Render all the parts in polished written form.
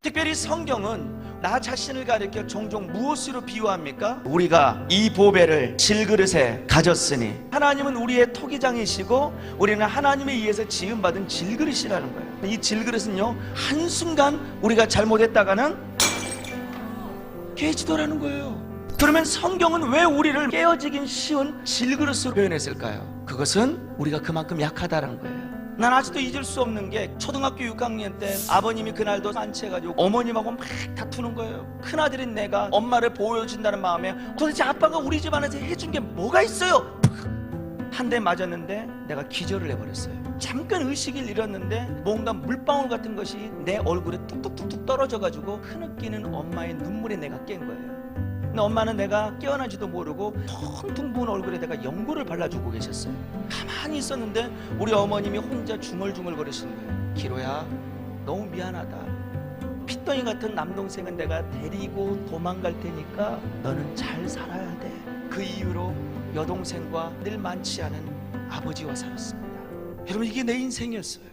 특별히 성경은 나 자신을 가리켜 종종 무엇으로 비유합니까? 우리가 이 보배를 질그릇에 가졌으니 하나님은 우리의 토기장이시고 우리는 하나님에 의해서 지음받은 질그릇이라는 거예요. 이 질그릇은요, 한순간 우리가 잘못했다가는 깨지더라는 거예요. 그러면 성경은 왜 우리를 깨어지긴 쉬운 질그릇으로 표현했을까요? 그것은 우리가 그만큼 약하다는 거예요. 난 아직도 잊을 수 없는 게 초등학교 6학년 때 아버님이 그날도 만취해가지고 어머님하고 막 다투는 거예요. 큰아들인 내가 엄마를 보여준다는 마음에 도대체 아빠가 우리 집안에서 해준 게 뭐가 있어요? 한 대 맞았는데 내가 기절을 해버렸어요. 잠깐 의식을 잃었는데 뭔가 물방울 같은 것이 내 얼굴에 뚝뚝뚝뚝 떨어져가지고 흐느끼는 엄마의 눈물에 내가 깬 거예요. 근데 엄마는 내가 깨어나지도 모르고 텅텅 부은 얼굴에 내가 연고를 발라주고 계셨어요. 가만히 있었는데 우리 어머님이 혼자 중얼중얼 거리시는 거예요. 기로야, 너무 미안하다. 핏덩이 같은 남동생은 내가 데리고 도망갈 테니까 너는 잘 살아야 돼. 그 이후로 여동생과 늘 많지 않은 아버지와 살았습니다. 여러분, 이게 내 인생이었어요.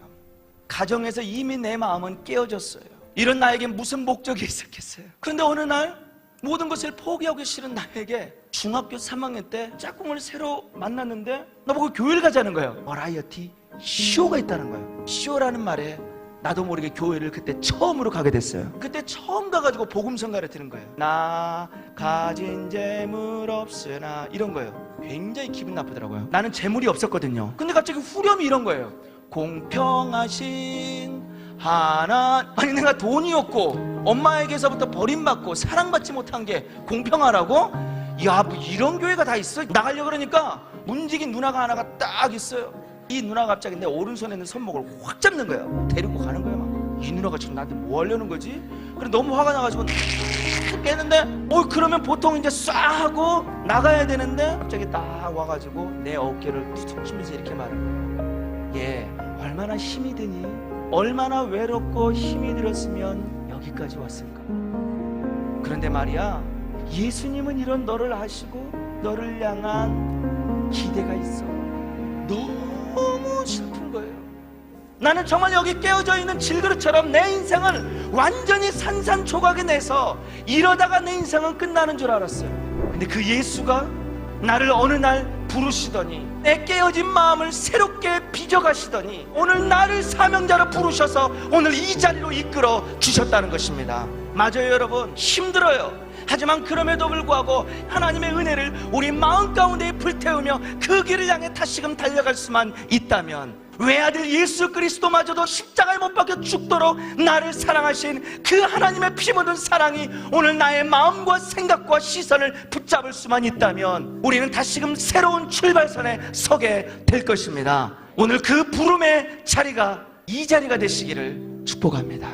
가정에서 이미 내 마음은 깨어졌어요. 이런 나에게 무슨 목적이 있었겠어요? 그런데 어느 날 모든 것을 포기하기 싫은 나에게 중학교 3학년 때 짝꿍을 새로 만났는데 나보고 교회를 가자는 거예요. 버라이어티 쇼가 있다는 거예요. 쇼라는 말에 나도 모르게 교회를 그때 처음으로 가게 됐어요. 그때 처음 가가지고 복음성가를 드는 거예요. 나 가진 재물 없으나, 이런 거예요. 굉장히 기분 나쁘더라고요. 나는 재물이 없었거든요. 근데 갑자기 후렴이 이런 거예요. 공평하신 아니 내가 돈이 없고 엄마에게서부터 버림받고 사랑받지 못한 게 공평하라고? 야, 뭐 이런 교회가 다 있어? 나가려고 그러니까 문지긴 누나가 하나가 딱 있어요. 이 누나가 갑자기 내 오른손에 있는 손목을 확 잡는 거예요. 데리고 가는 거예요. 막. 이 누나가 지금 나한테 뭐 하려는 거지? 그래 너무 화가 나가지고 깨는데 그러면 보통 이제 쏴 하고 나가야 되는데 갑자기 딱 와가지고 내 어깨를 툭툭 치면서 이렇게 말하는 거예요. 얘 얼마나 힘이 드니? 얼마나 외롭고 힘이 들었으면 여기까지 왔을까? 그런데 말이야, 예수님은 이런 너를 아시고 너를 향한 기대가 있어. 너무 슬픈 거예요. 나는 정말 여기 깨어져 있는 질그릇처럼 내 인생을 완전히 산산조각에 내서 이러다가 내 인생은 끝나는 줄 알았어요. 근데 그 예수가 나를 어느 날 부르시더니 내 깨어진 마음을 새롭게 빚어가시더니 오늘 나를 사명자로 부르셔서 오늘 이 자리로 이끌어 주셨다는 것입니다. 맞아요, 여러분. 힘들어요. 하지만 그럼에도 불구하고 하나님의 은혜를 우리 마음 가운데 불태우며 그 길을 향해 다시금 달려갈 수만 있다면, 외아들 예수 그리스도마저도 십자가에 못 박혀 죽도록 나를 사랑하신 그 하나님의 피 묻은 사랑이 오늘 나의 마음과 생각과 시선을 붙잡을 수만 있다면 우리는 다시금 새로운 출발선에 서게 될 것입니다. 오늘 그 부름의 자리가 이 자리가 되시기를 축복합니다.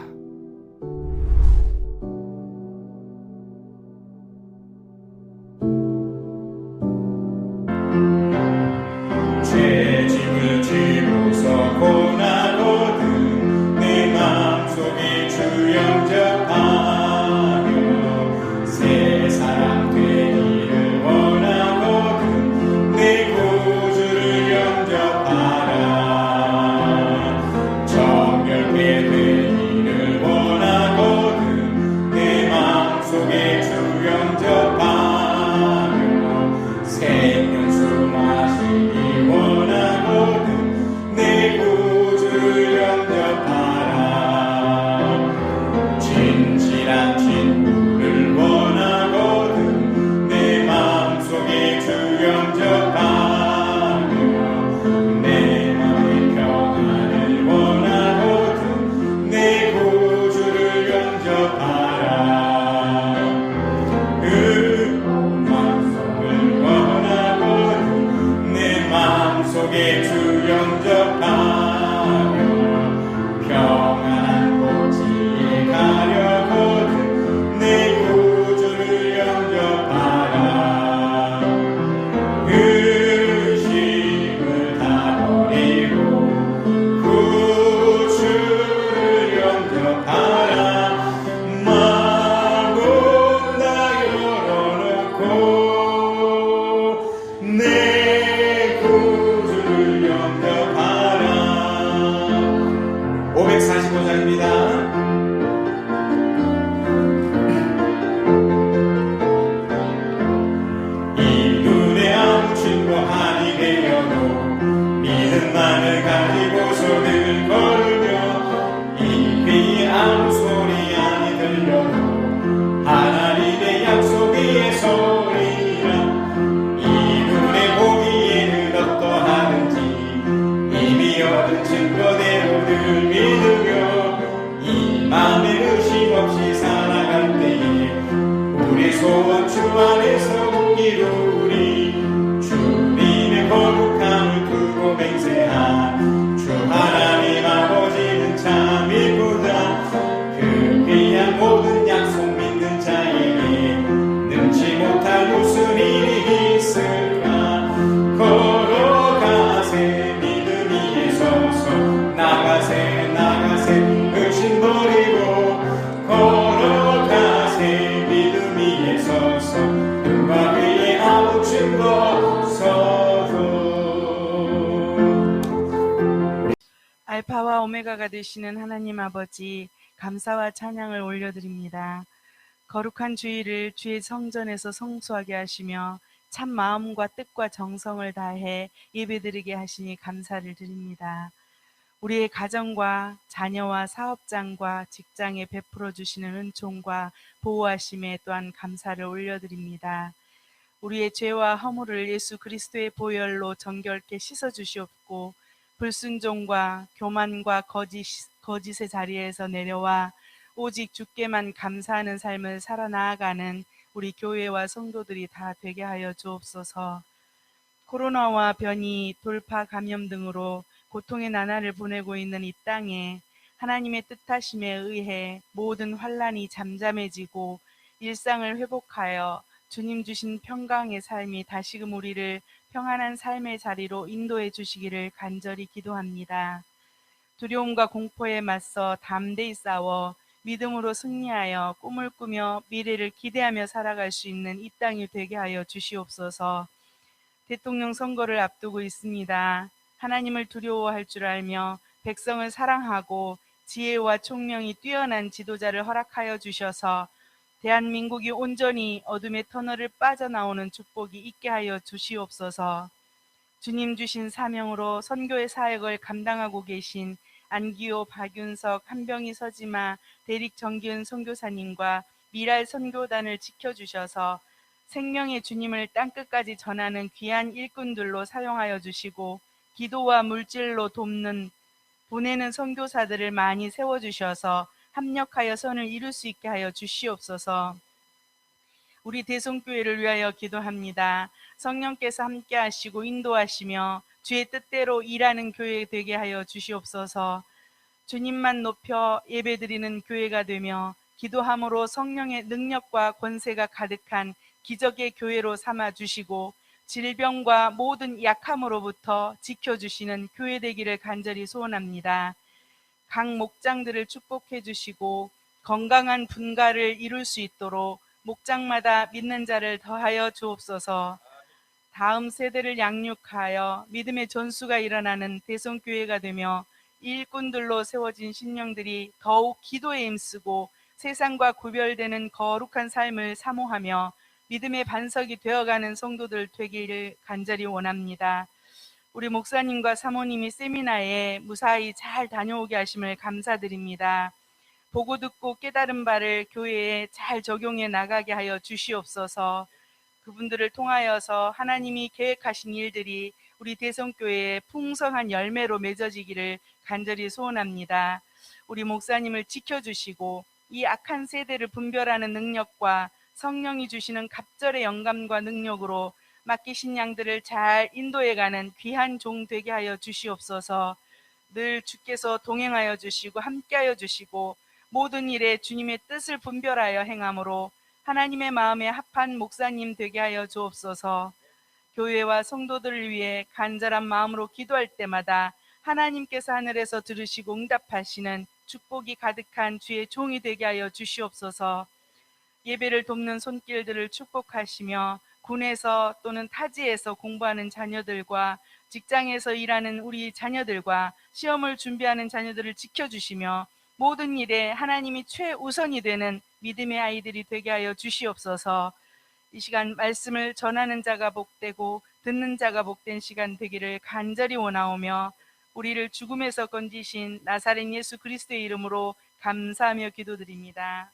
한이 되어도 믿음만을 가지고서 늘 걸으며 이 귀에 아무 소리 아니 들려도 하나님의 약속 위에 서리라. 이 눈에 보기에는 어떠하든지 이미 얻은 증거대로 늘 믿으며 이 맘에 의심 없이 살아갈 때에 우리 소원 주 안에서 이루리. 주님의 거룩함을 두고 맹세한 주 하나님 아버지는 참 이쁘다. 그 귀한 모든 약속 믿는 자에게 능치 못할 무슨 일이 있을까. 걸어가세 믿음 위에 서서 나가세 나가세 의심 버리고 걸어가세 믿음 위에 서서 누가 위에 아무 증거 서서. 알파와 오메가가 되시는 하나님 아버지, 감사와 찬양을 올려드립니다. 거룩한 주일을 주의 성전에서 성수하게 하시며 참 마음과 뜻과 정성을 다해 예배드리게 하시니 감사를 드립니다. 우리의 가정과 자녀와 사업장과 직장에 베풀어 주시는 은총과 보호하심에 또한 감사를 올려드립니다. 우리의 죄와 허물을 예수 그리스도의 보혈로 정결케 씻어 주시옵고 불순종과 교만과 거짓의 자리에서 내려와 오직 주께만 감사하는 삶을 살아나아가는 우리 교회와 성도들이 다 되게 하여 주옵소서. 코로나와 변이, 돌파 감염 등으로 고통의 나날을 보내고 있는 이 땅에 하나님의 뜻하심에 의해 모든 환란이 잠잠해지고 일상을 회복하여 주님 주신 평강의 삶이 다시금 우리를 평안한 삶의 자리로 인도해 주시기를 간절히 기도합니다. 두려움과 공포에 맞서 담대히 싸워 믿음으로 승리하여 꿈을 꾸며 미래를 기대하며 살아갈 수 있는 이 땅이 되게 하여 주시옵소서. 대통령 선거를 앞두고 있습니다. 하나님을 두려워할 줄 알며 백성을 사랑하고 지혜와 총명이 뛰어난 지도자를 허락하여 주셔서 대한민국이 온전히 어둠의 터널을 빠져나오는 축복이 있게 하여 주시옵소서. 주님 주신 사명으로 선교의 사역을 감당하고 계신 안기호, 박윤석, 한병희, 서지마, 대릭, 정기은 선교사님과 미랄 선교단을 지켜주셔서 생명의 주님을 땅끝까지 전하는 귀한 일꾼들로 사용하여 주시고 기도와 물질로 보내는 선교사들을 많이 세워주셔서 합력하여 선을 이룰 수 있게 하여 주시옵소서. 우리 대성교회를 위하여 기도합니다. 성령께서 함께 하시고 인도하시며 주의 뜻대로 일하는 교회 되게 하여 주시옵소서. 주님만 높여 예배드리는 교회가 되며 기도함으로 성령의 능력과 권세가 가득한 기적의 교회로 삼아 주시고 질병과 모든 약함으로부터 지켜주시는 교회 되기를 간절히 소원합니다. 각 목장들을 축복해 주시고 건강한 분가를 이룰 수 있도록 목장마다 믿는 자를 더하여 주옵소서. 다음 세대를 양육하여 믿음의 전수가 일어나는 대성교회가 되며 일꾼들로 세워진 신령들이 더욱 기도에 힘쓰고 세상과 구별되는 거룩한 삶을 사모하며 믿음의 반석이 되어가는 성도들 되기를 간절히 원합니다. 우리 목사님과 사모님이 세미나에 무사히 잘 다녀오게 하심을 감사드립니다. 보고 듣고 깨달은 바를 교회에 잘 적용해 나가게 하여 주시옵소서. 그분들을 통하여서 하나님이 계획하신 일들이 우리 대성교회의 풍성한 열매로 맺어지기를 간절히 소원합니다. 우리 목사님을 지켜주시고 이 악한 세대를 분별하는 능력과 성령이 주시는 갑절의 영감과 능력으로 맡기신 양들을 잘 인도해가는 귀한 종 되게 하여 주시옵소서. 늘 주께서 동행하여 주시고 함께하여 주시고 모든 일에 주님의 뜻을 분별하여 행함으로 하나님의 마음에 합한 목사님 되게 하여 주옵소서. 교회와 성도들을 위해 간절한 마음으로 기도할 때마다 하나님께서 하늘에서 들으시고 응답하시는 축복이 가득한 주의 종이 되게 하여 주시옵소서. 예배를 돕는 손길들을 축복하시며 군에서 또는 타지에서 공부하는 자녀들과 직장에서 일하는 우리 자녀들과 시험을 준비하는 자녀들을 지켜주시며 모든 일에 하나님이 최우선이 되는 믿음의 아이들이 되게 하여 주시옵소서. 이 시간 말씀을 전하는 자가 복되고 듣는 자가 복된 시간 되기를 간절히 원하오며 우리를 죽음에서 건지신 나사렛 예수 그리스도의 이름으로 감사하며 기도드립니다.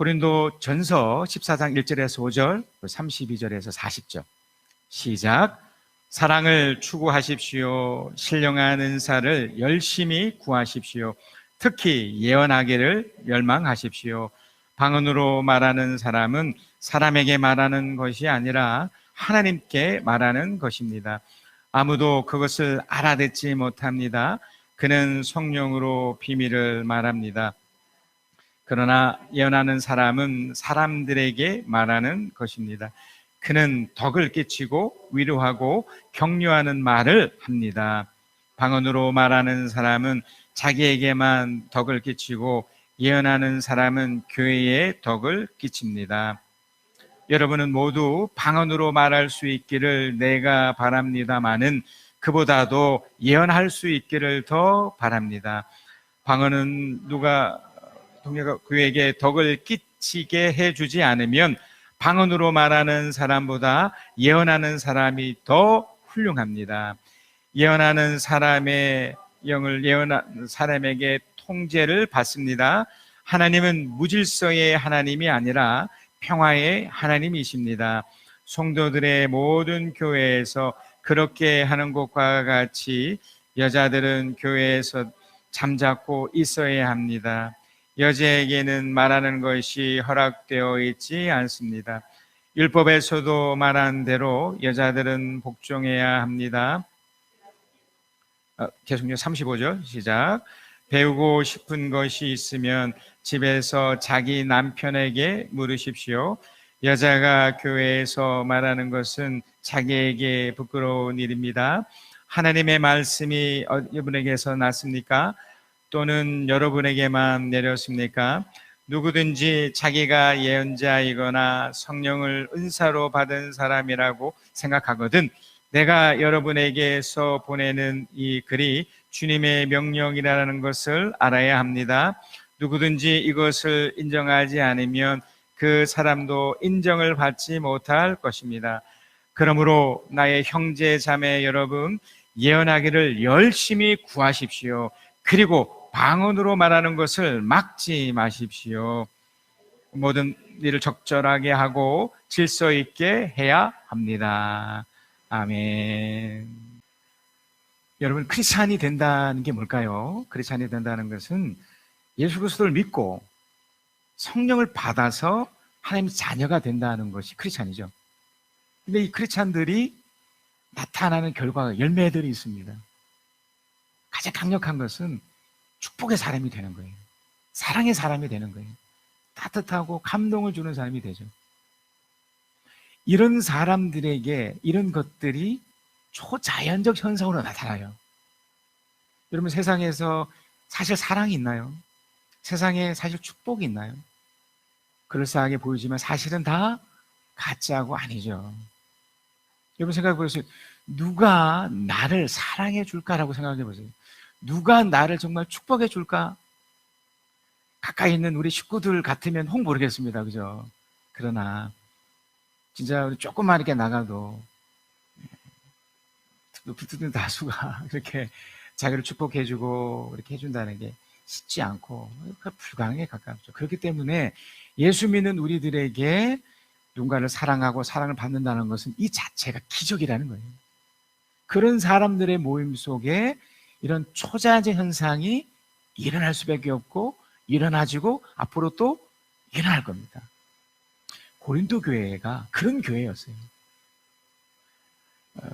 고린도 전서 14장 1절에서 5절, 32절에서 40절. 시작. 사랑을 추구하십시오. 신령한 은사를 열심히 구하십시오. 특히 예언하기를 열망하십시오. 방언으로 말하는 사람은 사람에게 말하는 것이 아니라 하나님께 말하는 것입니다. 아무도 그것을 알아듣지 못합니다. 그는 성령으로 비밀을 말합니다. 그러나 예언하는 사람은 사람들에게 말하는 것입니다. 그는 덕을 끼치고 위로하고 격려하는 말을 합니다. 방언으로 말하는 사람은 자기에게만 덕을 끼치고 예언하는 사람은 교회에 덕을 끼칩니다. 여러분은 모두 방언으로 말할 수 있기를 내가 바랍니다마는 그보다도 예언할 수 있기를 더 바랍니다. 방언은 누가 그에게 덕을 끼치게 해주지 않으면 방언으로 말하는 사람보다 예언하는 사람이 더 훌륭합니다. 예언하는 사람의 영을 예언하는 사람에게 통제를 받습니다. 하나님은 무질서의 하나님이 아니라 평화의 하나님이십니다. 성도들의 모든 교회에서 그렇게 하는 것과 같이 여자들은 교회에서 잠자코 있어야 합니다. 여자에게는 말하는 것이 허락되어 있지 않습니다. 율법에서도 말한 대로 여자들은 복종해야 합니다. 계속요. 35절 시작. 배우고 싶은 것이 있으면 집에서 자기 남편에게 물으십시오. 여자가 교회에서 말하는 것은 자기에게 부끄러운 일입니다. 하나님의 말씀이 여러분에게서 났습니까? 또는 여러분에게만 내렸습니까? 누구든지 자기가 예언자이거나 성령을 은사로 받은 사람이라고 생각하거든 내가 여러분에게서 보내는 이 글이 주님의 명령이라는 것을 알아야 합니다. 누구든지 이것을 인정하지 않으면 그 사람도 인정을 받지 못할 것입니다. 그러므로 나의 형제 자매 여러분, 예언하기를 열심히 구하십시오. 그리고 방언으로 말하는 것을 막지 마십시오. 모든 일을 적절하게 하고 질서 있게 해야 합니다. 아멘. 여러분, 크리스찬이 된다는 게 뭘까요? 크리스찬이 된다는 것은 예수 그리스도를 믿고 성령을 받아서 하나님의 자녀가 된다는 것이 크리스찬이죠. 근데 이 크리스찬들이 나타나는 결과가 열매들이 있습니다. 가장 강력한 것은 축복의 사람이 되는 거예요. 사랑의 사람이 되는 거예요. 따뜻하고 감동을 주는 사람이 되죠. 이런 사람들에게 이런 것들이 초자연적 현상으로 나타나요. 여러분, 세상에서 사실 사랑이 있나요? 세상에 사실 축복이 있나요? 그럴싸하게 보이지만 사실은 다 가짜고 아니죠. 여러분 생각해 보세요. 누가 나를 사랑해 줄까라고 생각해 보세요. 누가 나를 정말 축복해 줄까? 가까이 있는 우리 식구들 같으면 혹 모르겠습니다. 그죠? 그러나 진짜 우리 조금만 이렇게 나가도 붙는 다수가 이렇게 자기를 축복해주고 이렇게 해준다는 게 쉽지 않고 불가능에 가깝죠. 그렇기 때문에 예수 믿는 우리들에게 누군가를 사랑하고 사랑을 받는다는 것은 이 자체가 기적이라는 거예요. 그런 사람들의 모임 속에 이런 초자연적 현상이 일어날 수밖에 없고 일어나지고 앞으로 또 일어날 겁니다. 고린도 교회가 그런 교회였어요.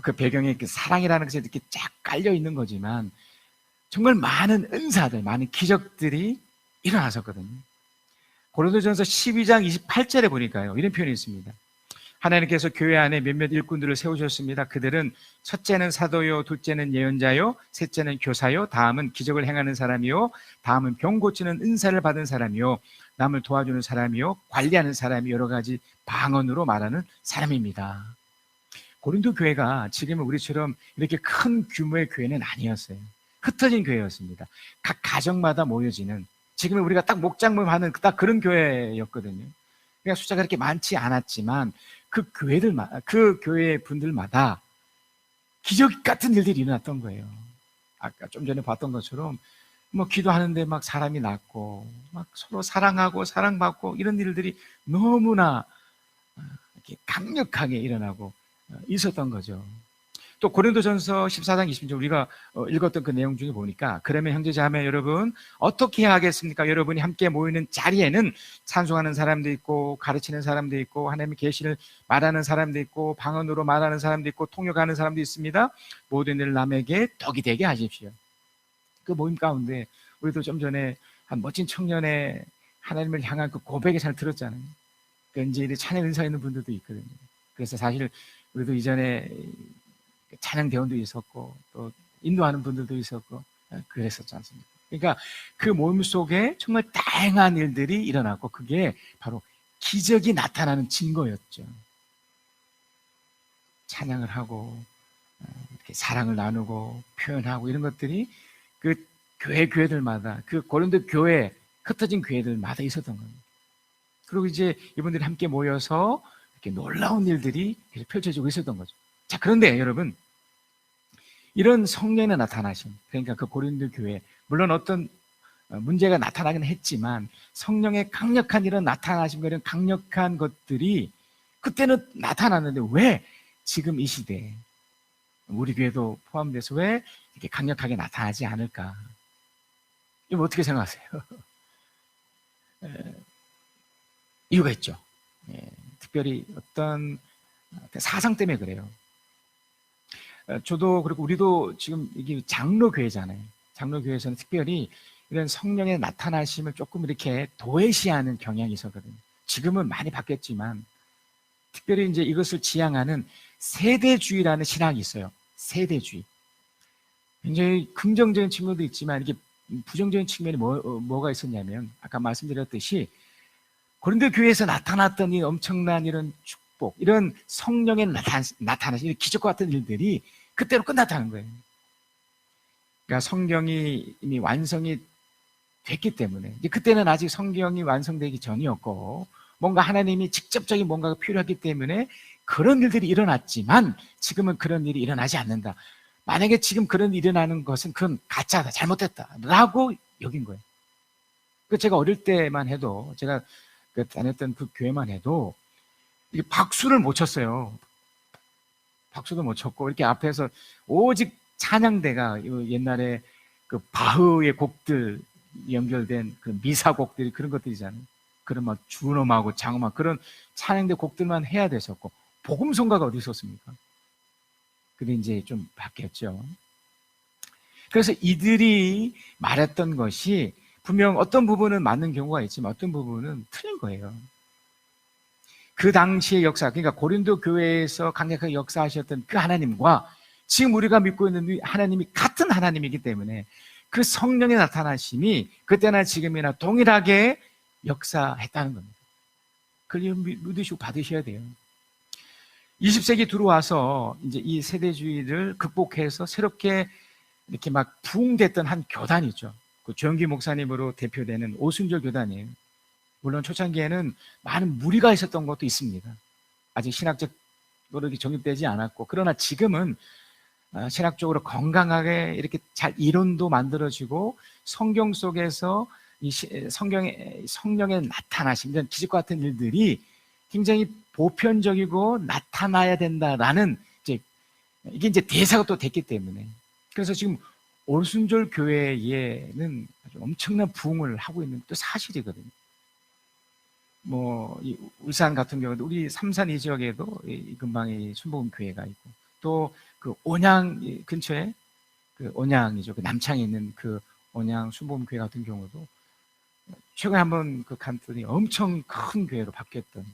그 배경에 사랑이라는 것이 이렇게 쫙 깔려 있는 거지만 정말 많은 은사들, 많은 기적들이 일어났었거든요. 고린도전서 12장 28절에 보니까요, 이런 표현이 있습니다. 하나님께서 교회 안에 몇몇 일꾼들을 세우셨습니다. 그들은 첫째는 사도요, 둘째는 예언자요, 셋째는 교사요, 다음은 기적을 행하는 사람이요, 다음은 병 고치는 은사를 받은 사람이요, 남을 도와주는 사람이요, 관리하는 사람이 여러 가지 방언으로 말하는 사람입니다. 고린도 교회가 지금은 우리처럼 이렇게 큰 규모의 교회는 아니었어요. 흩어진 교회였습니다. 각 가정마다 모여지는, 지금은 우리가 딱 목장 모임하는 딱 그런 교회였거든요. 그러니까 숫자가 그렇게 많지 않았지만 그 교회들마다, 그 교회 분들마다 기적 같은 일들이 일어났던 거예요. 아까 좀 전에 봤던 것처럼 뭐 기도하는데 막 사람이 낫고 막 서로 사랑하고 사랑받고 이런 일들이 너무나 이렇게 강력하게 일어나고 있었던 거죠. 또 고린도전서 14장 20절 우리가 읽었던 그 내용 중에 보니까, 그러면 형제자매 여러분 어떻게 해야 하겠습니까? 여러분이 함께 모이는 자리에는 찬송하는 사람도 있고 가르치는 사람도 있고 하나님의 계시를 말하는 사람도 있고 방언으로 말하는 사람도 있고 통역하는 사람도 있습니다. 모든 일 남에게 덕이 되게 하십시오. 그 모임 가운데 우리도 좀 전에 한 멋진 청년의 하나님을 향한 그 고백의 잘 들었잖아요. 그 이제 찬양 은사 있는 분들도 있거든요. 그래서 사실 우리도 이전에 찬양 대원도 있었고 또 인도하는 분들도 있었고 그랬었지 않습니까? 그러니까 그 모임 속에 정말 다양한 일들이 일어났고 그게 바로 기적이 나타나는 증거였죠. 찬양을 하고 이렇게 사랑을 나누고 표현하고 이런 것들이 그 교회들마다, 그 고린도 교회 흩어진 교회들마다 있었던 겁니다. 그리고 이제 이분들이 함께 모여서 이렇게 놀라운 일들이 계속 펼쳐지고 있었던 거죠. 자, 그런데 여러분, 이런 성령의 나타나심, 그러니까 그 고린도 교회, 물론 어떤 문제가 나타나긴 했지만 성령의 강력한 이런 나타나심과 이런 강력한 것들이 그때는 나타났는데 왜 지금 이 시대에 우리 교회도 포함돼서 왜 이렇게 강력하게 나타나지 않을까? 이거 어떻게 생각하세요? 이유가 있죠. 특별히 어떤 사상 때문에 그래요. 저도 그리고 우리도 지금 이게 장로교회잖아요. 장로교회에서는 특별히 이런 성령의 나타나심을 조금 이렇게 도외시하는 경향이 있었거든요. 지금은 많이 바뀌었지만 특별히 이제 이것을 지향하는 세대주의라는 신학이 있어요. 세대주의. 굉장히 긍정적인 측면도 있지만 이게 부정적인 측면이 뭐가 있었냐면 아까 말씀드렸듯이 고린도 교회에서 나타났던 이 엄청난 이런 축복, 이런 성령의 나타나신 이런 기적과 같은 일들이 그때로 끝났다는 거예요. 그러니까 성경이 이미 완성이 됐기 때문에 이제 그때는 아직 성경이 완성되기 전이었고 뭔가 하나님이 직접적인 뭔가가 필요했기 때문에 그런 일들이 일어났지만 지금은 그런 일이 일어나지 않는다. 만약에 지금 그런 일이 일어나는 것은 그건 가짜다, 잘못됐다라고 여긴 거예요. 그 제가 어릴 때만 해도 제가 다녔던 그 교회만 해도 이게 박수를 못 쳤어요. 박수도 못 쳤고 이렇게 앞에서 오직 찬양대가 옛날에 그 바흐의 곡들 연결된 그 미사곡들이 그런 것들이잖아요. 그런 막 주음하고 장음하고 그런 찬양대 곡들만 해야 됐었고 복음성가가 어디 있었습니까? 그게 이제 좀 바뀌었죠. 그래서 이들이 말했던 것이 분명 어떤 부분은 맞는 경우가 있지만 어떤 부분은 틀린 거예요. 그 당시의 역사, 그러니까 고린도 교회에서 강력하게 역사하셨던 그 하나님과 지금 우리가 믿고 있는 하나님이 같은 하나님이기 때문에 그 성령의 나타나심이 그때나 지금이나 동일하게 역사했다는 겁니다. 그걸 믿으시고 받으셔야 돼요. 20세기 들어와서 이제 이 세대주의를 극복해서 새롭게 이렇게 막 부흥됐던 한 교단이죠. 그 조영기 목사님으로 대표되는 오순절 교단이에요. 물론 초창기에는 많은 무리가 있었던 것도 있습니다. 아직 신학적으로 정립되지 않았고, 그러나 지금은 신학적으로 건강하게 이렇게 잘 이론도 만들어지고 성경 속에서 이 성령의 나타나심, 이런 기적과 같은 일들이 굉장히 보편적이고 나타나야 된다라는 이게 이제 대사가 또 됐기 때문에, 그래서 지금 오순절 교회에는 아주 엄청난 부흥을 하고 있는 또 사실이거든요. 뭐 이 울산 같은 경우도 우리 삼산 이 지역에도 이 근방에 순복음 교회가 있고, 또 그 온양 근처에 그 온양이죠. 그 남창에 있는 그 온양 순복음 교회 같은 경우도 최근에 한번 그 갔더니 엄청 큰 교회로 바뀌었던.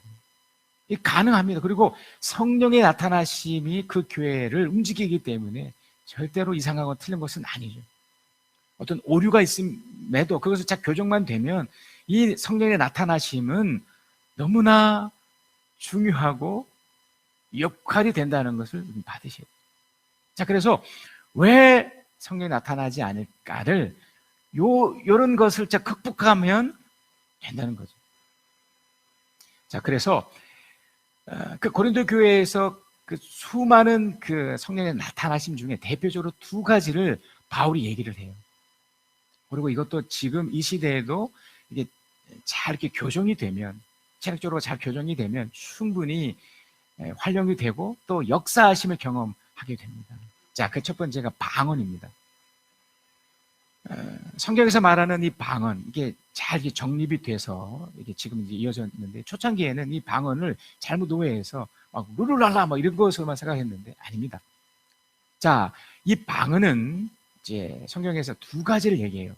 이 가능합니다. 그리고 성령의 나타나심이 그 교회를 움직이기 때문에 절대로 이상하고 틀린 것은 아니죠. 어떤 오류가 있음에도 그것을 잘 교정만 되면 이 성령의 나타나심은 너무나 중요하고 역할이 된다는 것을 받으셔야 돼요. 자, 그래서 왜 성령이 나타나지 않을까를 요런 것을 극복하면 된다는 거죠. 자, 그래서 그 고린도 교회에서 그 수많은 그 성령의 나타나심 중에 대표적으로 두 가지를 바울이 얘기를 해요. 그리고 이것도 지금 이 시대에도 이게 잘 이렇게 교정이 되면, 체력적으로 잘 교정이 되면 충분히 활용이 되고 또 역사하심을 경험하게 됩니다. 자, 그 첫 번째가 방언입니다. 성경에서 말하는 이 방언, 이게 잘 이렇게 정립이 돼서 이게 지금 이제 이어졌는데, 초창기에는 이 방언을 잘못 오해해서 막 루루랄라 뭐 이런 것으로만 생각했는데 아닙니다. 자, 이 방언은 이제 성경에서 두 가지를 얘기해요.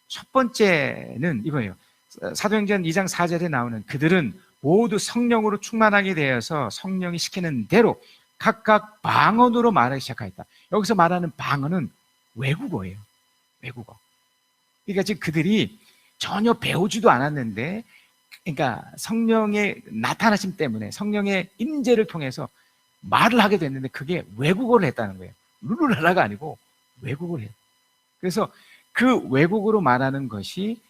첫 번째는 이거예요. 사도행전 2장 4절에 나오는 그들은 모두 성령으로 충만하게 되어서 성령이 시키는 대로 각각 방언으로 말하기 시작하였다. 여기서 말하는 방언은 외국어예요. 외국어. 그러니까 지금 그들이 전혀 배우지도 않았는데, 그러니까 성령의 나타나심 때문에 성령의 임재를 통해서 말을 하게 됐는데 그게 외국어를 했다는 거예요. 룰루랄라가 아니고 외국어를 해요. 그래서 그 외국어로 말하는 것이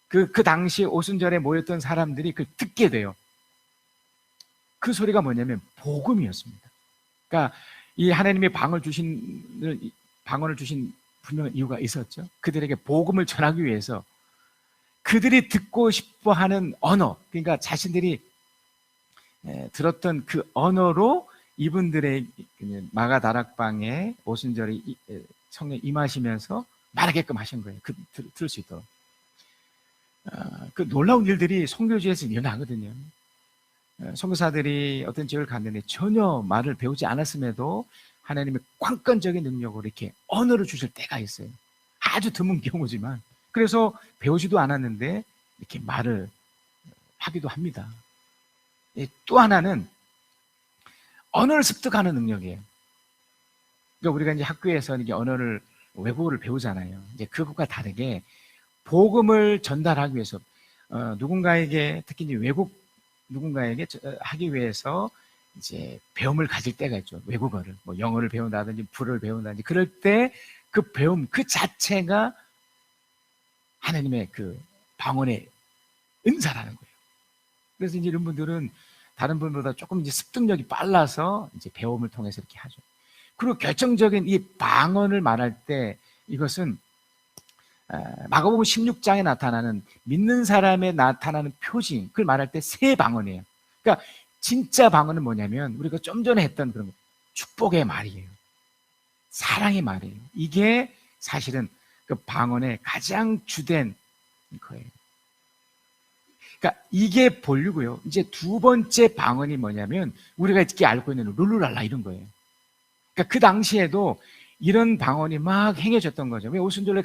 그 당시 오순절에 모였던 사람들이 그걸 듣게 돼요. 그 소리가 뭐냐면 복음이었습니다. 그러니까 이 하나님의 방언을 주신 분명한 이유가 있었죠. 그들에게 복음을 전하기 위해서 그들이 듣고 싶어 하는 언어, 그러니까 자신들이 들었던 그 언어로 이분들의 마가다락방에 오순절에 성령 임하시면서 말하게끔 하신 거예요. 들을 수 있도록. 그 놀라운 일들이 선교지에서 일어나거든요. 선교사들이 어떤 지역을 갔는데 전혀 말을 배우지 않았음에도 하나님의 관건적인 능력으로 이렇게 언어를 주실 때가 있어요. 아주 드문 경우지만. 그래서 배우지도 않았는데 이렇게 말을 하기도 합니다. 또 하나는 언어를 습득하는 능력이에요. 그러니까 우리가 이제 학교에서 이게 언어를, 외국어를 배우잖아요. 이제 그것과 다르게 복음을 전달하기 위해서 누군가에게, 특히 이제 외국 누군가에게 하기 위해서 이제 배움을 가질 때가 있죠. 외국어를, 뭐 영어를 배운다든지 불어를 배운다든지, 그럴 때 그 배움 그 자체가 하나님의 그 방언의 은사라는 거예요. 그래서 이제 이런 분들은 다른 분보다 조금 이제 습득력이 빨라서 이제 배움을 통해서 이렇게 하죠. 그리고 결정적인 이 방언을 말할 때 이것은 마가복음 16장에 나타나는 믿는 사람에 나타나는 표징, 그걸 말할 때 새 방언이에요. 그러니까 진짜 방언은 뭐냐면 우리가 좀 전에 했던 그런 축복의 말이에요. 사랑의 말이에요. 이게 사실은 그 방언의 가장 주된 거예요. 그러니까 이게 본류고요. 이제 두 번째 방언이 뭐냐면 우리가 이렇게 알고 있는 룰루랄라 이런 거예요. 그러니까 그 당시에도 이런 방언이 막 행해졌던 거죠. 왜 오순절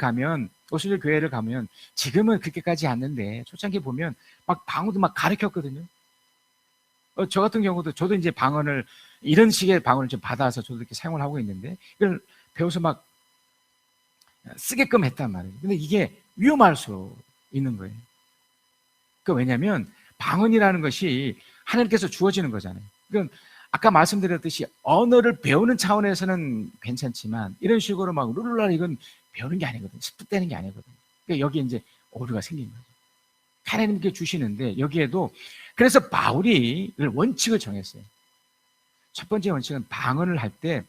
교회를 가면 지금은 그렇게까지 않는데 초창기 보면 막 방언도 막 가르쳤거든요. 저 같은 경우도 저도 이제 방언을, 이런 식의 방언을 좀 받아서 저도 이렇게 사용을 하고 있는데 이걸 배워서 막 쓰게끔 했단 말이에요. 근데 이게 위험할 수 있는 거예요. 왜냐하면 방언이라는 것이 하나님께서 주어지는 거잖아요. 그러니까 아까 말씀드렸듯이 언어를 배우는 차원에서는 괜찮지만 이런 식으로 막 룰루랄라 이건 배우는 게 아니거든요. 습득되는 게 아니거든요. 그러니까 여기에 이제 오류가 생긴 거죠. 하나님께 주시는데 여기에도, 그래서 바울이 원칙을 정했어요. 첫 번째 원칙은 방언을 할 때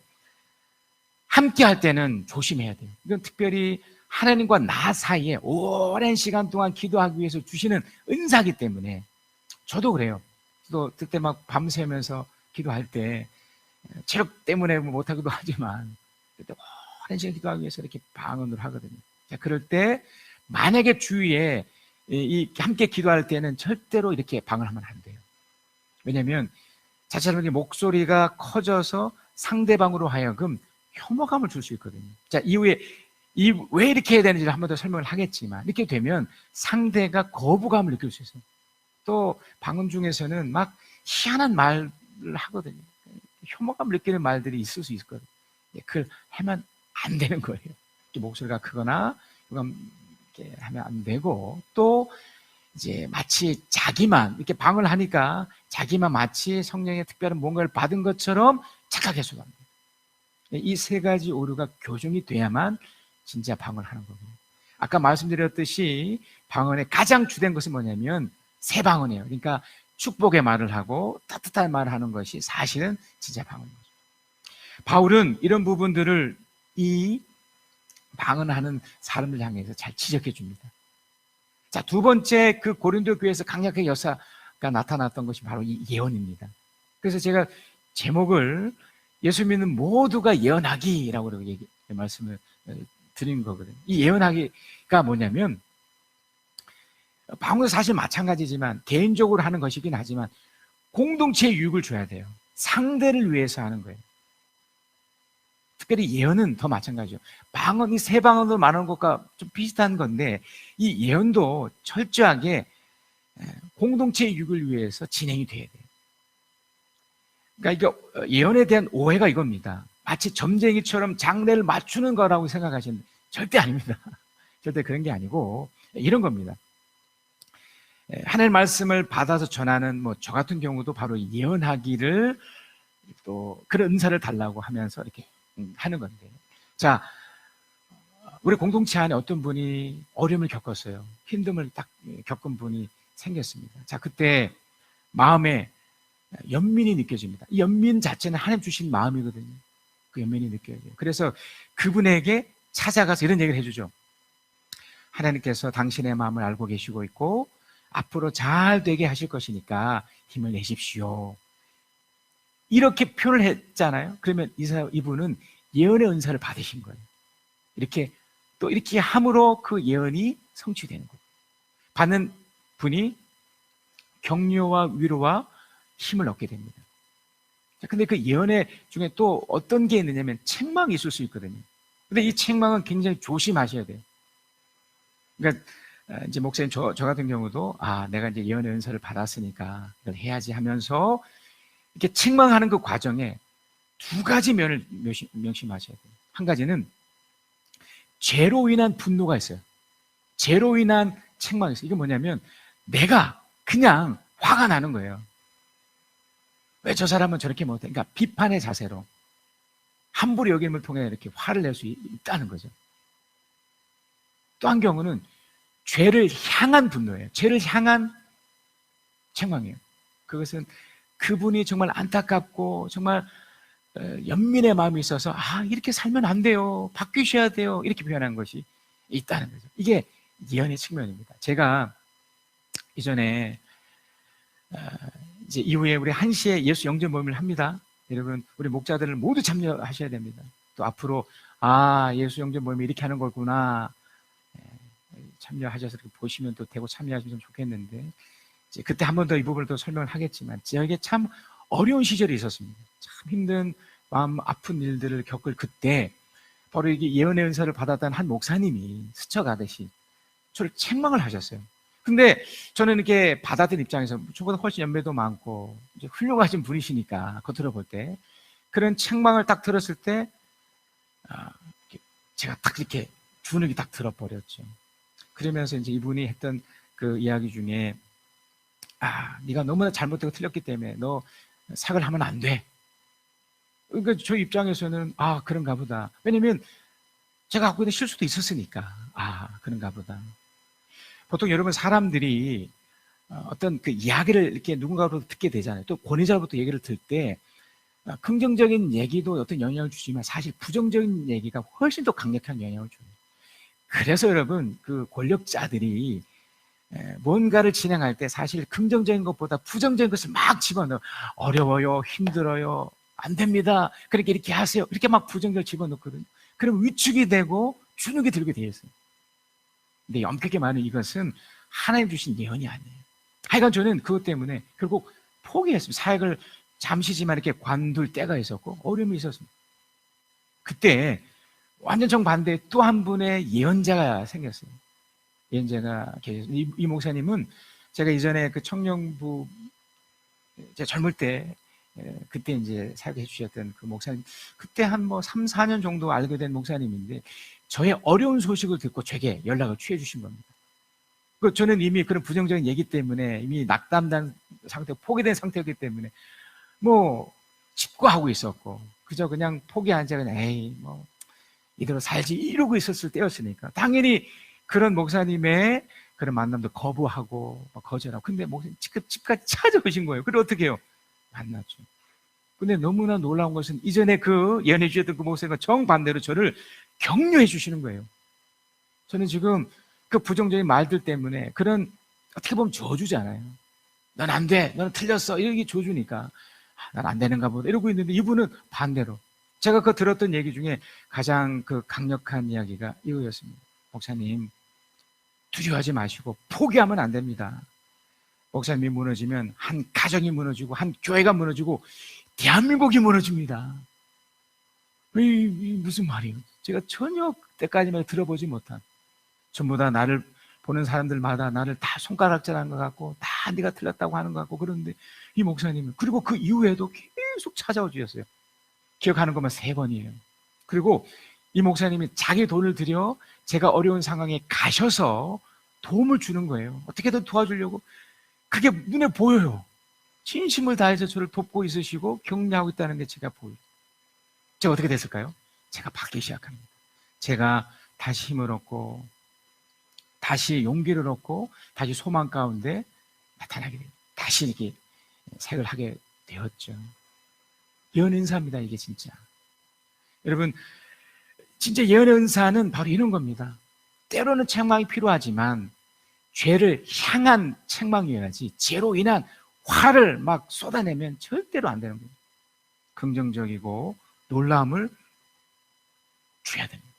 함께 할 때는 조심해야 돼요. 이건 특별히 하나님과 나 사이에 오랜 시간 동안 기도하기 위해서 주시는 은사기 때문에. 저도 그래요. 저도 그때 막 밤새면서 기도할 때 체력 때문에 못하기도 하지만 그때 오랜 시간 기도하기 위해서 이렇게 방언을 하거든요. 자, 그럴 때 만약에 주위에 함께 기도할 때는 절대로 이렇게 방언하면 안 돼요. 왜냐하면 자칫하면 목소리가 커져서 상대방으로 하여금 혐오감을 줄 수 있거든요. 자, 이후에 왜 이렇게 해야 되는지를 한 번 더 설명을 하겠지만 이렇게 되면 상대가 거부감을 느낄 수 있어요. 또 방언 중에서는 막 희한한 말을 하거든요. 혐오감을 느끼는 말들이 있을 수 있거든요. 그걸 하면 안 되는 거예요. 목소리가 크거나 이렇게 하면 안 되고, 또 이제 마치 자기만 이렇게 방언을 하니까 자기만 마치 성령의 특별한 뭔가를 받은 것처럼 착각해서 합니다. 이 세 가지 오류가 교정이 돼야만 진짜 방언을 하는 거거든요. 아까 말씀드렸듯이 방언의 가장 주된 것은 뭐냐면 새 방언이에요. 그러니까 축복의 말을 하고 따뜻한 말을 하는 것이 사실은 진짜 방언인 거죠. 바울은 이런 부분들을 이 방언하는 사람을 향해서 잘 지적해 줍니다. 자, 두 번째 그 고린도 교회에서 강력하게 역사가 나타났던 것이 바로 이 예언입니다. 그래서 제가 제목을 예수 믿는 모두가 예언하기라고 말씀을 드린 거거든요. 이 예언하기가 뭐냐면 방언도 사실 마찬가지지만 개인적으로 하는 것이긴 하지만 공동체에 유익을 줘야 돼요. 상대를 위해서 하는 거예요. 특별히 예언은 더 마찬가지죠. 방언이 새 방언으로 말하는 것과 좀 비슷한 건데 이 예언도 철저하게 공동체의 유익을 위해서 진행이 돼야 돼요. 그러니까 이게 예언에 대한 오해가 이겁니다. 마치 점쟁이처럼 장례를 맞추는 거라고 생각하시는데 절대 아닙니다. 절대 그런 게 아니고 이런 겁니다. 하나님의 말씀을 받아서 전하는 저 같은 경우도 바로 예언하기를 또 그런 은사를 달라고 하면서 이렇게 하는 건데, 자, 우리 공동체 안에 어떤 분이 어려움을 겪었어요. 힘듦을 딱 겪은 분이 생겼습니다. 자, 그때 마음에 연민이 느껴집니다. 이 연민 자체는 하나님 주신 마음이거든요. 그 연민이 느껴져요. 그래서 그분에게 찾아가서 이런 얘기를 해주죠. 하나님께서 당신의 마음을 알고 계시고 있고 앞으로 잘 되게 하실 것이니까 힘을 내십시오. 이렇게 표현을 했잖아요. 그러면 이분은 예언의 은사를 받으신 거예요. 이렇게 함으로 그 예언이 성취되는 거예요. 받는 분이 격려와 위로와 힘을 얻게 됩니다. 근데 그 예언의 중에 또 어떤 게 있느냐면 책망이 있을 수 있거든요. 근데 이 책망은 굉장히 조심하셔야 돼요. 그러니까 이제 목사님 저 같은 경우도 내가 이제 예언의 은사를 받았으니까 이걸 해야지 하면서 이렇게 책망하는 그 과정에 두 가지 면을 명심하셔야 돼요. 한 가지는 죄로 인한 분노가 있어요. 죄로 인한 책망이 있어요. 이게 뭐냐면 내가 그냥 화가 나는 거예요. 왜 저 사람은 저렇게 못해? 그러니까 비판의 자세로 함부로 여김을 통해 이렇게 화를 낼 수 있다는 거죠. 또 한 경우는 죄를 향한 분노예요. 죄를 향한 책망이에요. 그것은 그분이 정말 안타깝고 정말 연민의 마음이 있어서 이렇게 살면 안 돼요. 바뀌셔야 돼요. 이렇게 표현한 것이 있다는 거죠. 이게 예언의 측면입니다. 제가 이전에 이제 이후에 우리 1시에 예수 영접 모임을 합니다. 여러분 우리 목자들을 모두 참여하셔야 됩니다. 또 앞으로 예수 영접 모임이 이렇게 하는 거구나 참여하셔서 이렇게 보시면 또 되고 참여하시면 좋겠는데 이제 그때 한 번 더 이 부분을 더 설명을 하겠지만 저에게 참 어려운 시절이 있었습니다. 참 힘든 마음 아픈 일들을 겪을 그때 바로 이게 예언의 은사를 받았던 한 목사님이 스쳐가듯이 저를 책망을 하셨어요. 근데 저는 이렇게 받아들인 입장에서 저보다 훨씬 연배도 많고 이제 훌륭하신 분이시니까 겉으로 볼 때 그런 책망을 딱 들었을 때 제가 딱 이렇게 주눅이 딱 들어버렸죠. 그러면서 이제 이분이 했던 그 이야기 중에 네가 너무나 잘못되고 틀렸기 때문에 너 사과를 하면 안 돼. 그러니까 저 입장에서는 그런가 보다. 왜냐면 제가 갖고 있는 실수도 있었으니까 그런가 보다. 보통 여러분 사람들이 어떤 그 이야기를 이렇게 누군가로부터 듣게 되잖아요. 또 권위자로부터 얘기를 들 때 긍정적인 얘기도 어떤 영향을 주지만 사실 부정적인 얘기가 훨씬 더 강력한 영향을 줘요. 그래서 여러분 그 권력자들이 뭔가를 진행할 때 사실 긍정적인 것보다 부정적인 것을 막 집어넣어. 어려워요, 힘들어요, 안 됩니다, 그렇게 이렇게 하세요, 이렇게 막 부정적으로 집어넣거든요. 그럼 위축이 되고 주눅이 들게 되어 있어요. 근데 엄격히 말하면 이것은 하나님 주신 예언이 아니에요. 하여간 저는 그것 때문에 결국 포기했습니다. 사역을 잠시지만 이렇게 관둘 때가 있었고 어려움이 있었습니다. 그때 완전 정반대 또 한 분의 예언자가 생겼어요. 예언자가 계셨어요. 이 목사님은 제가 이전에 그 청년부 제가 젊을 때 그때 이제 사역해 주셨던 그 목사님, 그때 한 3, 4년 정도 알게 된 목사님인데 저의 어려운 소식을 듣고 제게 연락을 취해 주신 겁니다. 저는 이미 그런 부정적인 얘기 때문에 이미 낙담된 상태, 포기된 상태였기 때문에 집과하고 있었고 그저 그냥 포기한 채 그냥 이대로 살지 이러고 있었을 때였으니까 당연히 그런 목사님의 그런 만남도 거부하고 거절하고. 근데 목사님 집까지 찾아오신 거예요. 그래 어떻게 해요? 만났죠. 근데 너무나 놀라운 것은 이전에 그 예언해 주셨던 그 목사님과 정반대로 저를 격려해 주시는 거예요. 저는 지금 그 부정적인 말들 때문에 그런 어떻게 보면 저주잖아요. 넌 안 돼, 너는 틀렸어, 이렇게 저주니까 난 안 되는가 보다 이러고 있는데 이분은 반대로. 제가 그 들었던 얘기 중에 가장 그 강력한 이야기가 이거였습니다. 목사님 두려워하지 마시고 포기하면 안 됩니다. 목사님이 무너지면 한 가정이 무너지고 한 교회가 무너지고 대한민국이 무너집니다. 이 무슨 말이에요? 제가 전혀 그때까지만 들어보지 못한, 전부 다 나를 보는 사람들마다 나를 다 손가락질하는 것 같고 다 네가 틀렸다고 하는 것 같고 그런데 이 목사님은, 그리고 그 이후에도 계속 찾아와 주셨어요. 기억하는 것만 3번이에요. 그리고 이 목사님이 자기 돈을 들여 제가 어려운 상황에 가셔서 도움을 주는 거예요. 어떻게든 도와주려고. 그게 눈에 보여요. 진심을 다해서 저를 돕고 있으시고 격려하고 있다는 게 제가 보여요. 제가 어떻게 됐을까요? 제가 바뀌기 시작합니다. 제가 다시 힘을 얻고 다시 용기를 얻고 다시 소망 가운데 나타나게 돼요. 다시 이렇게 생을 하게 되었죠. 예언의 은사입니다. 이게 진짜. 여러분, 진짜 예언의 은사는 바로 이런 겁니다. 때로는 책망이 필요하지만 죄를 향한 책망이어야지 죄로 인한 화를 막 쏟아내면 절대로 안 되는 거예요. 긍정적이고 놀라움을 줘야 됩니다.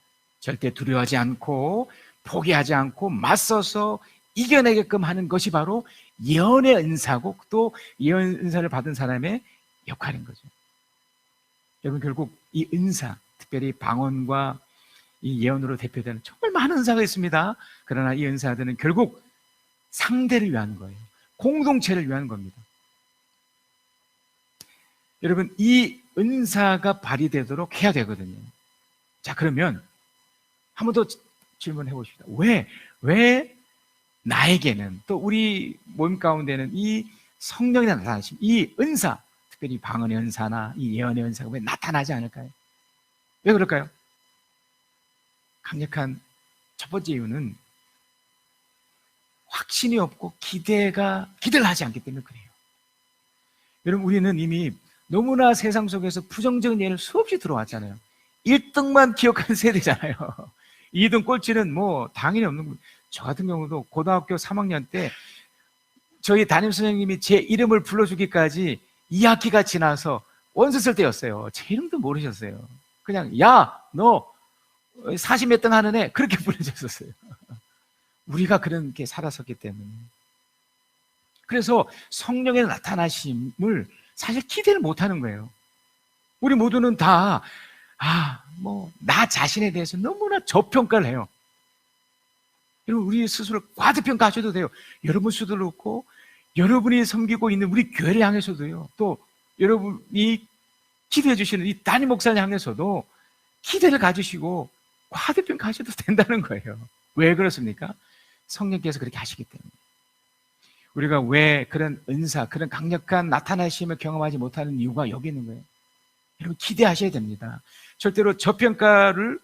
절대 두려워하지 않고 포기하지 않고 맞서서 이겨내게끔 하는 것이 바로 예언의 은사고 또 예언 은사를 받은 사람의 역할인 거죠. 여러분 결국 이 은사, 특별히 방언과 이 예언으로 대표되는 정말 많은 은사가 있습니다. 그러나 이 은사들은 결국 상대를 위한 거예요. 공동체를 위한 겁니다. 여러분 이 은사가 발휘되도록 해야 되거든요. 자, 그러면 한 번 더 질문해 보십시다. 왜 나에게는 또 우리 모임 가운데는 이 성령이 나타나심, 이 은사, 특별히 방언의 은사나 이 예언의 은사가 왜 나타나지 않을까요? 왜 그럴까요? 강력한 첫 번째 이유는 확신이 없고 기대를 하지 않기 때문에 그래요. 여러분 우리는 이미 너무나 세상 속에서 부정적인 예를 수없이 들어왔잖아요. 1등만 기억하는 세대잖아요. 2등 꼴찌는 뭐 당연히 없는 거예요. 저 같은 경우도 고등학교 3학년 때 저희 담임 선생님이 제 이름을 불러주기까지 2학기가 지나서 원서 쓸 때였어요. 제 이름도 모르셨어요. 그냥 야, 너 40몇 등 하는 애, 그렇게 불러줬었어요. 우리가 그렇게 살았었기 때문에. 그래서 성령의 나타나심을 사실 기대를 못하는 거예요. 우리 모두는 다 나 자신에 대해서 너무나 저평가를 해요. 여러분 우리 스스로 과대평가하셔도 돼요. 여러분 수도 그렇고 여러분이 섬기고 있는 우리 교회를 향해서도요. 또 여러분이 기대해 주시는 이 담임 목사님 향해서도 기대를 가지시고 과대평가하셔도 된다는 거예요. 왜 그렇습니까? 성령께서 그렇게 하시기 때문에. 우리가 왜 그런 은사, 그런 강력한 나타나심을 경험하지 못하는 이유가 여기 있는 거예요. 여러분 기대하셔야 됩니다. 절대로 저평가를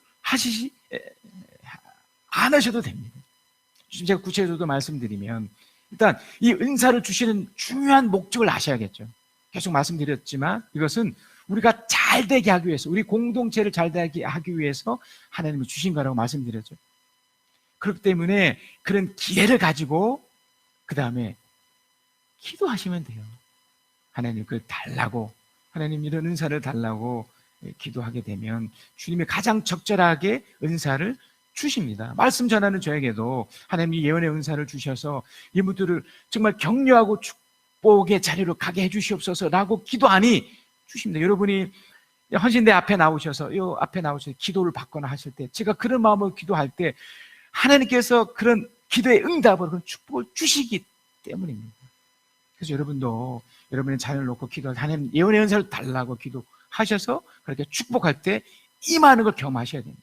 안 하셔도 됩니다. 지금 제가 구체적으로 말씀드리면 일단 이 은사를 주시는 중요한 목적을 아셔야겠죠. 계속 말씀드렸지만 이것은 우리가 잘 되게 하기 위해서, 우리 공동체를 잘 되게 하기 위해서 하나님이 주신 거라고 말씀드렸죠. 그렇기 때문에 그런 기회를 가지고 그 다음에 기도하시면 돼요. 하나님 그걸 달라고, 하나님 이런 은사를 달라고 기도하게 되면 주님이 가장 적절하게 은사를 주십니다. 말씀 전하는 저에게도 하나님이 예언의 은사를 주셔서 이분들을 정말 격려하고 축복의 자리로 가게 해주시옵소서라고 기도하니 주십니다. 여러분이 헌신대 앞에 나오셔서 기도를 받거나 하실 때 제가 그런 마음으로 기도할 때 하나님께서 그런 기도의 응답으로 그런 축복을 주시기 때문입니다. 그래서 여러분도 여러분의 자녀를 놓고 기도할 때 하나님 예언의 은사를 달라고 기도하셔서 그렇게 축복할 때 임하는 걸 경험하셔야 됩니다.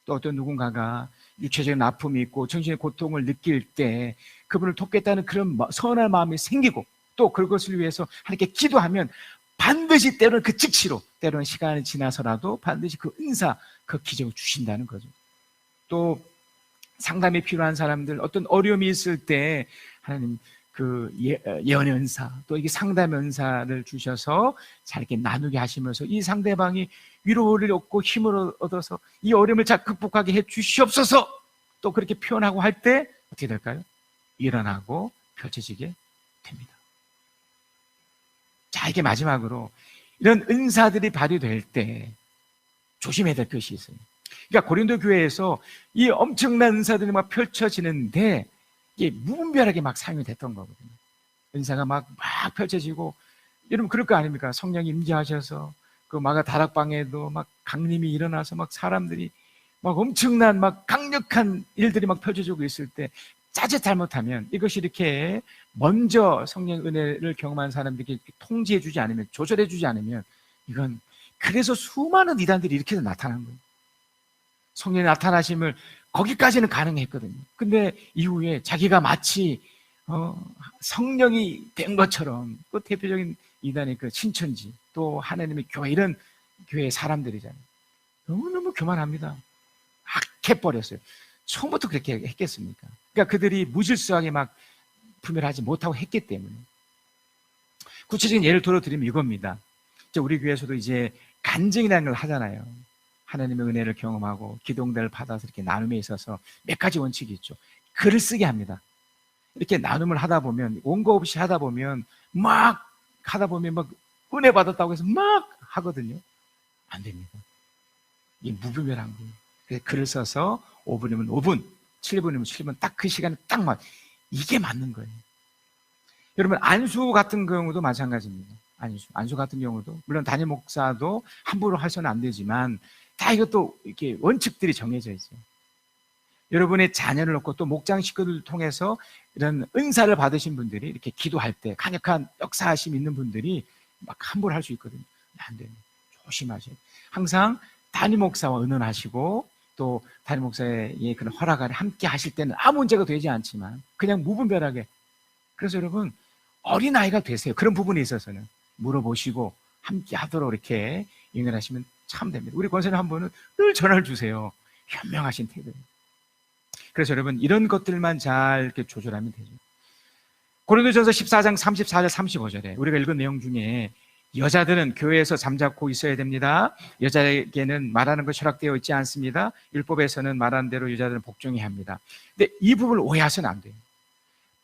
또 어떤 누군가가 육체적인 아픔이 있고 정신의 고통을 느낄 때 그분을 돕겠다는 그런 선한 마음이 생기고 또 그것을 위해서 하나님께 기도하면 반드시 때로는 그 즉시로, 때로는 시간이 지나서라도 반드시 그 은사, 그 기적을 주신다는 거죠. 또 상담이 필요한 사람들, 어떤 어려움이 있을 때 하나님 그 예언의 은사, 또 이게 상담의 은사를 주셔서 잘 이렇게 나누게 하시면서 이 상대방이 위로를 얻고 힘을 얻어서 이 어려움을 잘 극복하게 해 주시옵소서, 또 그렇게 표현하고 할 때 어떻게 될까요? 일어나고 펼쳐지게 됩니다. 자, 이게 마지막으로 이런 은사들이 발휘될 때 조심해야 될 것이 있어요. 그러니까 고린도 교회에서 이 엄청난 은사들이 막 펼쳐지는데 이게 무분별하게 막 사용이 됐던 거거든요. 은사가 막 펼쳐지고, 여러분 그럴 거 아닙니까? 성령이 임재하셔서 그 마가 다락방에도 막 강림이 일어나서 막 사람들이 막 엄청난 막 강력한 일들이 막 펼쳐지고 있을 때 짜릿 잘못하면 이것이 이렇게 먼저 성령 은혜를 경험한 사람들에게 통제해 주지 않으면, 조절해 주지 않으면 이건, 그래서 수많은 이단들이 이렇게 나타난 거예요. 성령의 나타나심을 거기까지는 가능했거든요. 근데 이후에 자기가 마치 성령이 된 것처럼, 그 대표적인 이단의 그 신천지, 또 하나님의 교회, 이런 교회의 사람들이잖아요. 너무너무 교만합니다. 악해버렸어요. 처음부터 그렇게 했겠습니까? 그러니까 그들이 무질서하게 막 분별하지 못하고 했기 때문에. 구체적인 예를 들어드리면 이겁니다. 우리 교회에서도 이제 간증이라는 걸 하잖아요. 하나님의 은혜를 경험하고 기도응답을 받아서 이렇게 나눔에 있어서 몇 가지 원칙이 있죠. 글을 쓰게 합니다. 이렇게 나눔을 하다 보면, 원고 없이 하다 보면 막 은혜 받았다고 해서 막 하거든요. 안 됩니다. 이게 무분별한 거예요. 그래서 글을 써서 5분이면 5분, 7분이면 7분, 딱 그 시간에 딱 이게 맞는 거예요. 여러분, 안수 같은 경우도 마찬가지입니다. 안수 같은 경우도 물론 담임 목사도 함부로 해서는 안 되지만 다 이것도 이렇게 원칙들이 정해져 있어요. 여러분의 자녀를 놓고 또 목장 식구들을 통해서 이런 은사를 받으신 분들이 이렇게 기도할 때 강력한 역사하심 있는 분들이 막 함부로 할 수 있거든요. 안 됩니다. 조심하세요. 항상 담임 목사와 의논하시고 또 담임 목사의 그런 허락 아래 함께 하실 때는 아무 문제가 되지 않지만 그냥 무분별하게. 그래서 여러분, 어린아이가 되세요. 그런 부분에 있어서는 물어보시고 함께 하도록 이렇게 연결하시면 참 됩니다. 우리 권사님 한 분은 늘 전화를 주세요. 현명하신 태도입니다. 그래서 여러분, 이런 것들만 잘 이렇게 조절하면 되죠. 고린도전서 14장 34절 35절에 우리가 읽은 내용 중에 여자들은 교회에서 잠자코 있어야 됩니다. 여자에게는 말하는 것 허락되어 있지 않습니다. 율법에서는 말하는 대로 여자들은 복종해야 합니다. 근데 이 부분을 오해하셔는 안 돼요.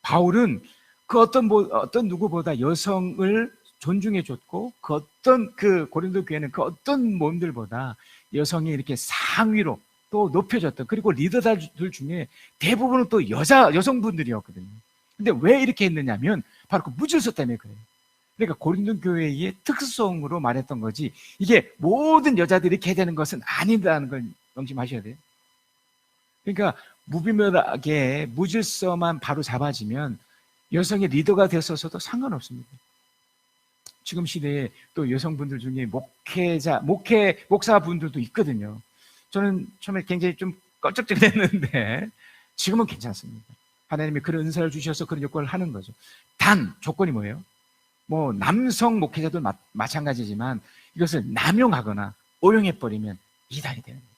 바울은 그 어떤 누구보다 여성을 존중해 줬고 그 고린도 교회는 그 어떤 몸들보다 여성이 이렇게 상위로 또 높여졌던, 그리고 리더들 중에 대부분은 또 여성분들이었거든요. 근데 왜 이렇게 했느냐면 바로 그 무질서 때문에 그래요. 그러니까 고린도 교회의 특성으로 말했던 거지, 이게 모든 여자들이 이렇게 해야 되는 것은 아니다는 걸 명심하셔야 돼요. 그러니까 무비밀하게 무질서만 바로 잡아지면 여성의 리더가 됐어서도 상관없습니다. 지금 시대에 또 여성분들 중에 목사분들도 있거든요. 저는 처음에 굉장히 좀 껄쩍적했는데 지금은 괜찮습니다. 하나님이 그런 은사를 주셔서 그런 역할을 하는 거죠. 단 조건이 뭐예요? 뭐 남성 목회자도 마찬가지지만 이것을 남용하거나 오용해버리면 이단이 되는 거예요.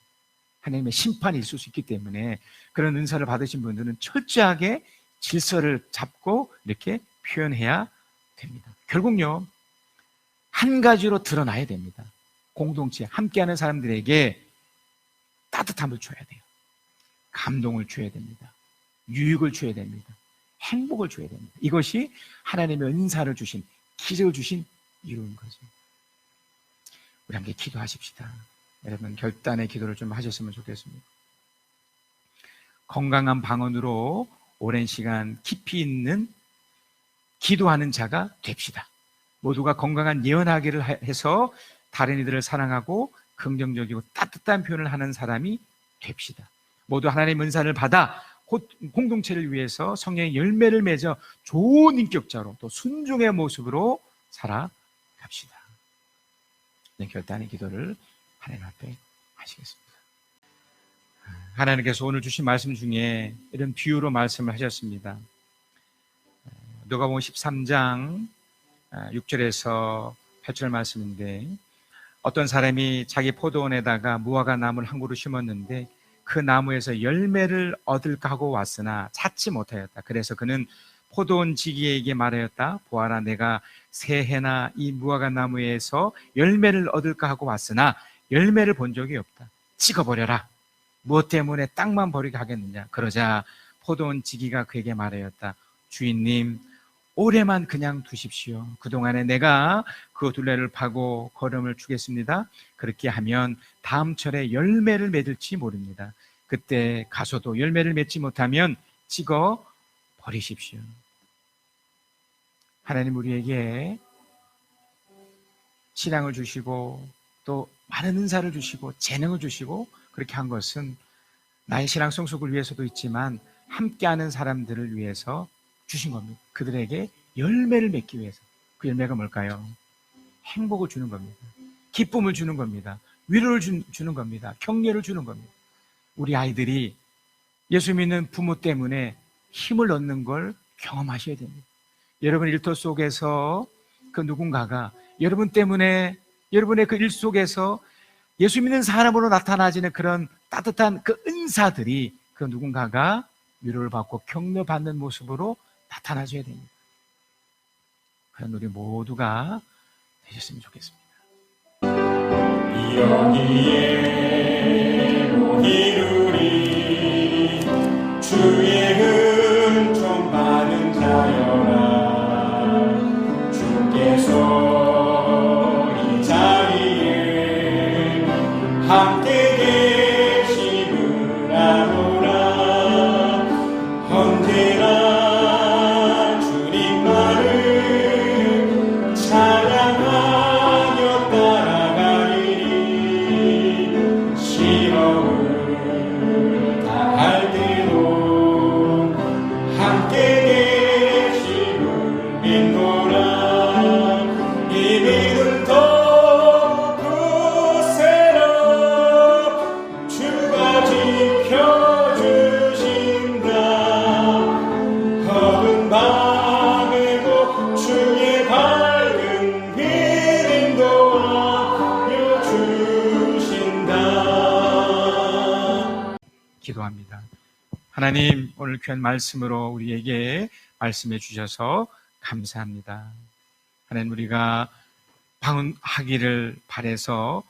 하나님의 심판이 있을 수 있기 때문에 그런 은사를 받으신 분들은 철저하게 질서를 잡고 이렇게 표현해야 됩니다. 결국요, 한 가지로 드러나야 됩니다. 공동체 함께하는 사람들에게 따뜻함을 줘야 돼요. 감동을 줘야 됩니다. 유익을 줘야 됩니다. 행복을 줘야 됩니다. 이것이 하나님의 은사를 주신, 기적을 주신 이유인 거죠. 우리 함께 기도하십시다. 여러분, 결단의 기도를 좀 하셨으면 좋겠습니다. 건강한 방언으로 오랜 시간 깊이 있는 기도하는 자가 됩시다. 모두가 건강한 예언하기를 해서 다른 이들을 사랑하고 긍정적이고 따뜻한 표현을 하는 사람이 됩시다. 모두 하나님의 은사를 받아 공동체를 위해서 성령의 열매를 맺어 좋은 인격자로 또 순종의 모습으로 살아갑시다. 네, 결단의 기도를 하나님 앞에 하시겠습니다. 하나님께서 오늘 주신 말씀 중에 이런 비유로 말씀을 하셨습니다. 누가복음 13장 6절에서 8절 말씀인데, 어떤 사람이 자기 포도원에다가 무화과 나무를 한 그루 심었는데 그 나무에서 열매를 얻을까 하고 왔으나 찾지 못하였다. 그래서 그는 포도원 지기에게 말하였다. 보아라, 내가 새해나 이 무화과 나무에서 열매를 얻을까 하고 왔으나 열매를 본 적이 없다. 찍어버려라. 무엇 때문에 땅만 버리게 하겠느냐. 그러자 포도원 지기가 그에게 말하였다. 주인님, 올해만 그냥 두십시오. 그동안에 내가 그 둘레를 파고 거름을 주겠습니다. 그렇게 하면 다음 철에 열매를 맺을지 모릅니다. 그때 가서도 열매를 맺지 못하면 찍어 버리십시오. 하나님 우리에게 신앙을 주시고 또 많은 은사를 주시고 재능을 주시고 그렇게 한 것은 나의 신앙 성숙을 위해서도 있지만 함께하는 사람들을 위해서 주신 겁니다. 그들에게 열매를 맺기 위해서. 그 열매가 뭘까요? 행복을 주는 겁니다. 기쁨을 주는 겁니다. 위로를 주는 겁니다. 격려를 주는 겁니다. 우리 아이들이 예수 믿는 부모 때문에 힘을 얻는 걸 경험하셔야 됩니다. 여러분 일터 속에서 그 누군가가 여러분 때문에, 여러분의 그 일 속에서 예수 믿는 사람으로 나타나지는 그런 따뜻한 그 은사들이 그 누군가가 위로를 받고 격려받는 모습으로 나타나줘야 됩니다. 그런 우리 모두가 되셨으면 좋겠습니다. 여기에 이루리 주의 은총 받은 자여라. 주께서 이 자리에 함께 계시느라노라. 언제나 기도합니다. 하나님, 오늘 귀한 말씀으로 우리에게 말씀해 주셔서 감사합니다. 하나님, 우리가 방언하기를 바라서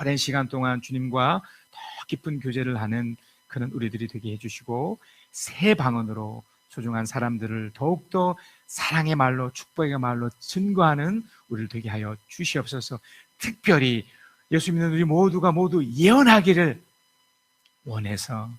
오랜 시간 동안 주님과 더 깊은 교제를 하는 그런 우리들이 되게 해주시고, 새 방언으로 소중한 사람들을 더욱더 사랑의 말로, 축복의 말로 증거하는 우리를 되게 하여 주시옵소서. 특별히 예수 믿는 우리 모두가 모두 예언하기를 원해서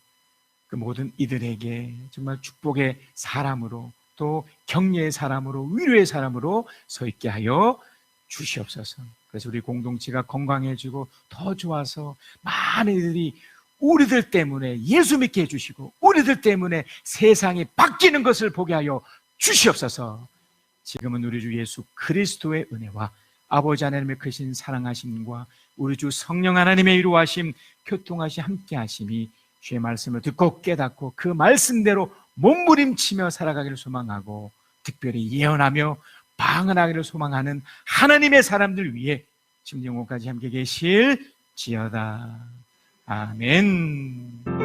그 모든 이들에게 정말 축복의 사람으로, 또 격려의 사람으로, 위로의 사람으로 서 있게 하여 주시옵소서. 그래서 우리 공동체가 건강해지고 더 좋아서 많은 이들이 우리들 때문에 예수 믿게 해주시고, 우리들 때문에 세상이 바뀌는 것을 보게 하여 주시옵소서. 지금은 우리 주 예수 그리스도의 은혜와 아버지 하나님의 크신 사랑하심과 우리 주 성령 하나님의 위로하심, 교통하심, 함께하심이 주의 말씀을 듣고 깨닫고 그 말씀대로 몸부림치며 살아가기를 소망하고, 특별히 예언하며 방언하기를 소망하는 하나님의 사람들 위해 지금 영혼까지 함께 계실지어다. 아멘.